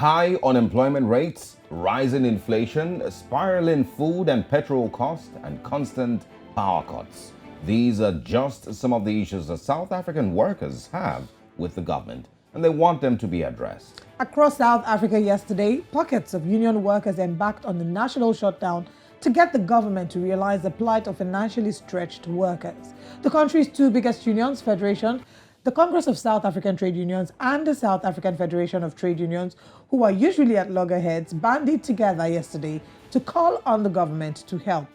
High unemployment rates, rising inflation, spiraling food and petrol costs, and constant power cuts. These are just some of the issues that South African workers have with the government, and they want them to be addressed. Across South Africa yesterday, pockets of union workers embarked on the national shutdown to get the government to realize the plight of financially stretched workers. The country's two biggest unions, Federation, the Congress of South African Trade Unions and the South African Federation of Trade Unions, who are usually at loggerheads, banded together yesterday to call on the government to help.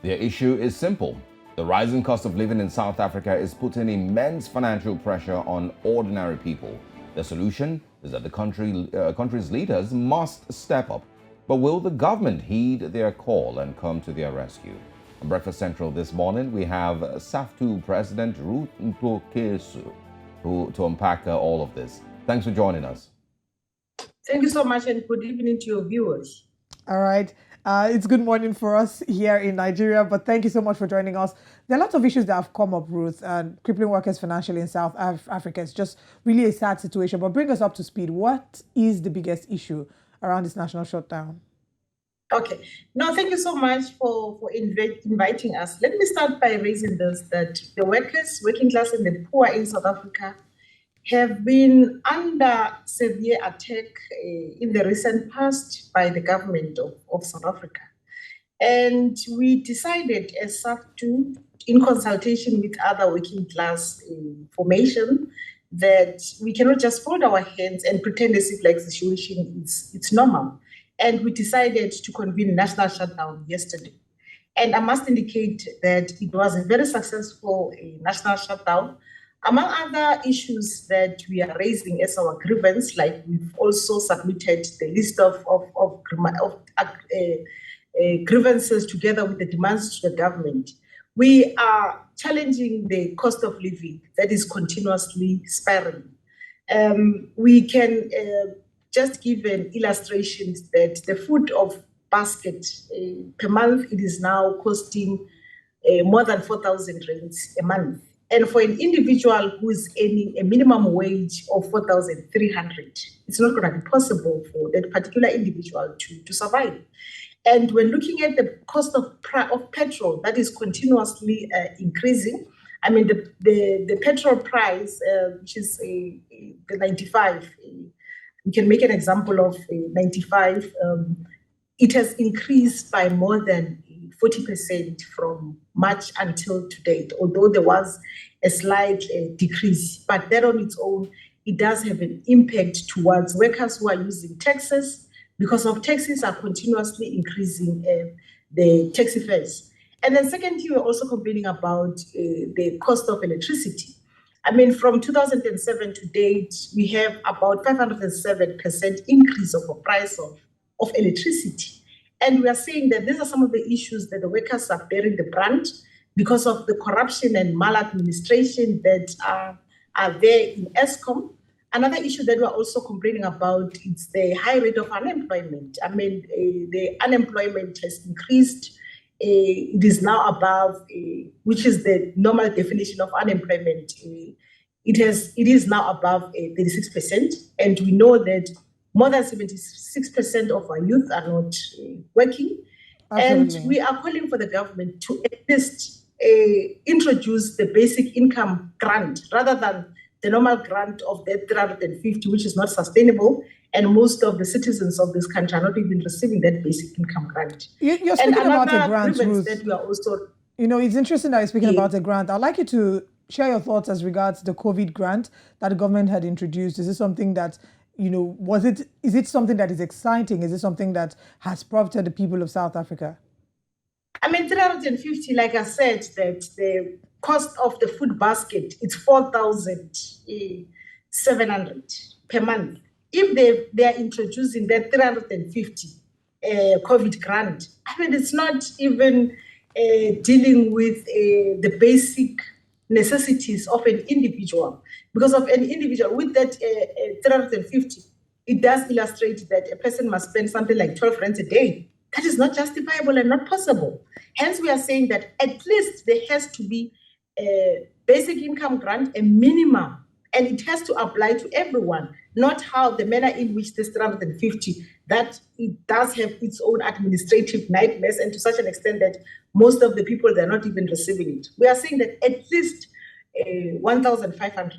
Their issue is simple. The rising cost of living in South Africa is putting immense financial pressure on ordinary people. The solution is that the country's leaders must step up. But will the government heed their call and come to their rescue? On Breakfast Central this morning, we have SAFTU President Ruth Mpokesu to unpack all of this. Thanks for joining us. Thank you so much, and good evening to your viewers. All right. It's good morning for us here in Nigeria, but thank you so much for joining us. There are lots of issues that have come up, Ruth, and crippling workers financially in South Africa. It's just really a sad situation, but bring us up to speed. What is the biggest issue around this national shutdown? Okay. No, thank you so much for inviting us. Let me start by raising this, that the workers, working class and the poor in South Africa have been under severe attack in the recent past by the government of South Africa. And we decided as SAFTU, in consultation with other working class formation, that we cannot just fold our hands and pretend as if like the situation it's normal. And we decided to convene a national shutdown yesterday. And I must indicate that it was a very successful national shutdown. Among other issues that we are raising as our grievance, like we've also submitted the list of grievances together with the demands to the government. We are challenging the cost of living that is continuously spiraling. We can just give an illustration that the food of basket per month, it is now costing more than 4,000 rands a month. And for an individual who is earning a minimum wage of 4,300, it's not going to be possible for that particular individual to survive. And when looking at the cost of petrol, that is continuously increasing. I mean, the petrol price, which is the 95, we can make an example of 95. It has increased by more than 40% from March until to date, although there was a slight decrease. But that on its own, it does have an impact towards workers who are using taxis, because of taxis are continuously increasing the taxi fares. And then secondly, we're also complaining about the cost of electricity. I mean, from 2007 to date, we have about 507% increase of the price of electricity. And we are saying that these are some of the issues that the workers are bearing the brunt because of the corruption and maladministration that are there in Eskom. Another issue that we're also complaining about is the high rate of unemployment. I mean, the unemployment has increased. It is now above, which is the normal definition of unemployment. It is now above 36%. And we know that more than 76% of our youth are not working. Absolutely. And we are calling for the government to at least introduce the basic income grant rather than the normal grant of that 350, which is not sustainable. And most of the citizens of this country are not even receiving that basic income grant. You're speaking about a grant, Ruth. That we are also, it's interesting that you're speaking about a grant. I'd like you to share your thoughts as regards the COVID grant that the government had introduced. Is this something that, is it something that is exciting? Is it something that has profited the people of South Africa? I mean, 350, like I said, that the cost of the food basket, it's 4,700 per month. If they are introducing that 350 COVID grant, I mean, it's not even dealing with the basic necessities of an individual. Because of an individual, with that 350, it does illustrate that a person must spend something like 12 rands a day. That is not justifiable and not possible. Hence, we are saying that at least there has to be a basic income grant, a minimum And it has to apply to everyone, not how the manner in which this 350, that it does have its own administrative nightmares, and to such an extent that most of the people, they're not even receiving it. We are saying that at least 1,500.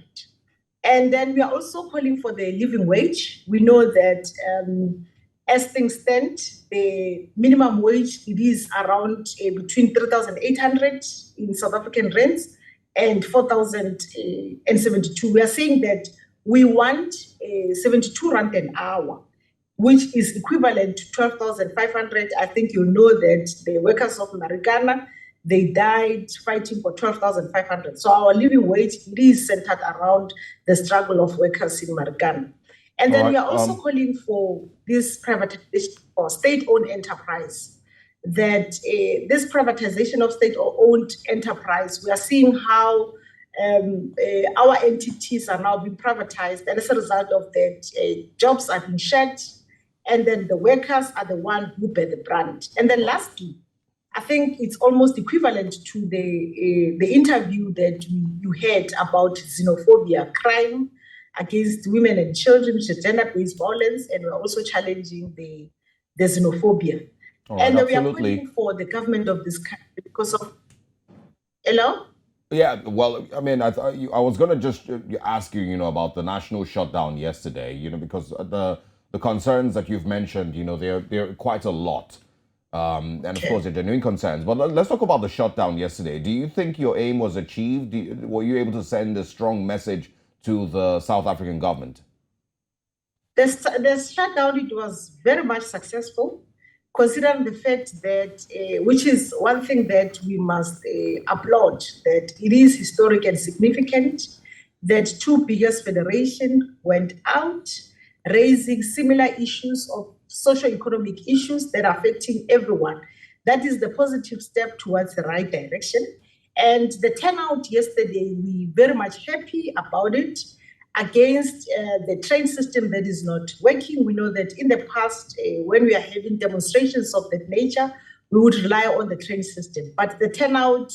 And then we are also calling for the living wage. We know that as things stand, the minimum wage, it is around between 3,800 in South African rands and 4,072. We are saying that we want 72 rand an hour, which is equivalent to 12,500. I think you know that the workers of Marikana, they died fighting for 12,500. So our living wage, it is centered around the struggle of workers in Marikana. And then we are also calling for this privatization or state-owned enterprise, that this privatization of state-owned enterprise, we are seeing how our entities are now being privatized, and as a result of that, jobs are being shed, and then the workers are the one who bear the brunt. And then lastly, I think it's almost equivalent to the interview that you had about xenophobia, crime against women and children, which is gender-based violence, and we're also challenging the xenophobia. Right, and absolutely. We are calling for the government of this country because of... Hello? Yeah, well, I mean, I was going to just ask you, about the national shutdown yesterday, because the concerns that you've mentioned, they're quite a lot. And of course, they're genuine concerns. But let's talk about the shutdown yesterday. Do you think your aim was achieved? Were you able to send a strong message to the South African government? The shutdown, it was very much successful, considering the fact that, which is one thing that we must applaud, that it is historic and significant, that two biggest federations went out raising similar issues of socio-economic issues that are affecting everyone. That is the positive step towards the right direction. And the turnout yesterday, we very much happy about it. Against the train system that is not working. We know that in the past, when we are having demonstrations of that nature, we would rely on the train system. But the turnout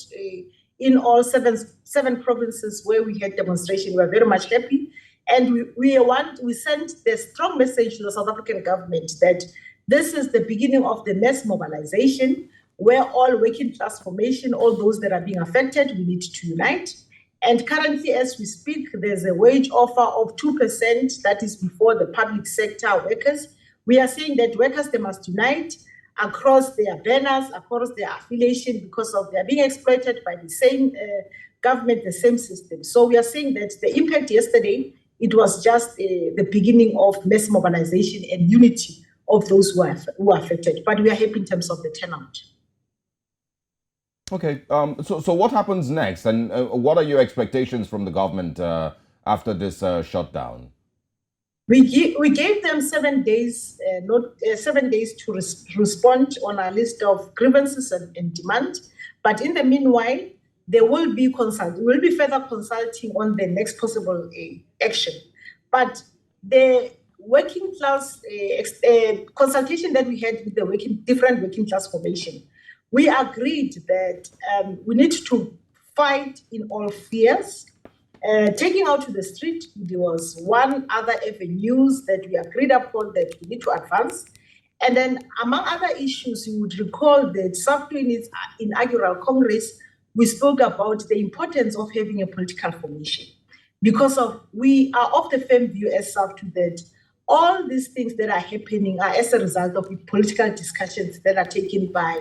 in all seven provinces where we had demonstration, we are very much happy. And we sent the strong message to the South African government that this is the beginning of the mass mobilization, where all working class formation, all those that are being affected, we need to unite. And currently, as we speak, there's a wage offer of 2% that is before the public sector workers. We are saying that workers, they must unite across their banners, across their affiliation, because of they are being exploited by the same government, the same system. So we are saying that the impact yesterday, it was just the beginning of mass mobilization and unity of those who are affected. But we are happy in terms of the turnout. Okay, so what happens next, and what are your expectations from the government after this shutdown? We gave them 7 days, 7 days to respond on our list of grievances and demand. But in the meanwhile, there will be further consulting on the next possible action. But the working class consultation that we had with the different working class formation, we agreed that we need to fight in all spheres. Taking out to the street, there was one other avenues that we agreed upon that we need to advance. And then among other issues, you would recall that SAFTU in its inaugural Congress, we spoke about the importance of having a political formation, because we are of the firm view as SAFTU that all these things that are happening are as a result of political discussions that are taken by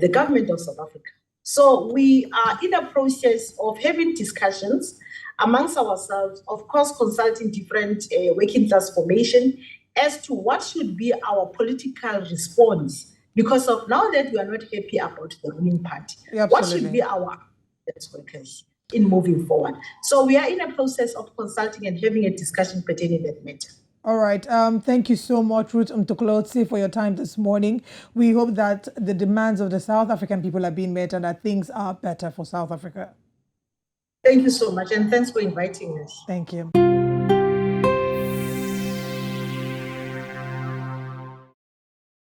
the government of South Africa. So we are in a process of having discussions amongst ourselves, of course, consulting different working class formation as to what should be our political response, because of now that we are not happy about the ruling party. Yeah, what should be our workers in moving forward? So we are in a process of consulting and having a discussion pertaining to that matter. All right. Thank you so much, Ruth Mtoklotsi, for your time this morning. We hope that the demands of the South African people are being met and that things are better for South Africa. Thank you so much, and thanks for inviting us. Thank you.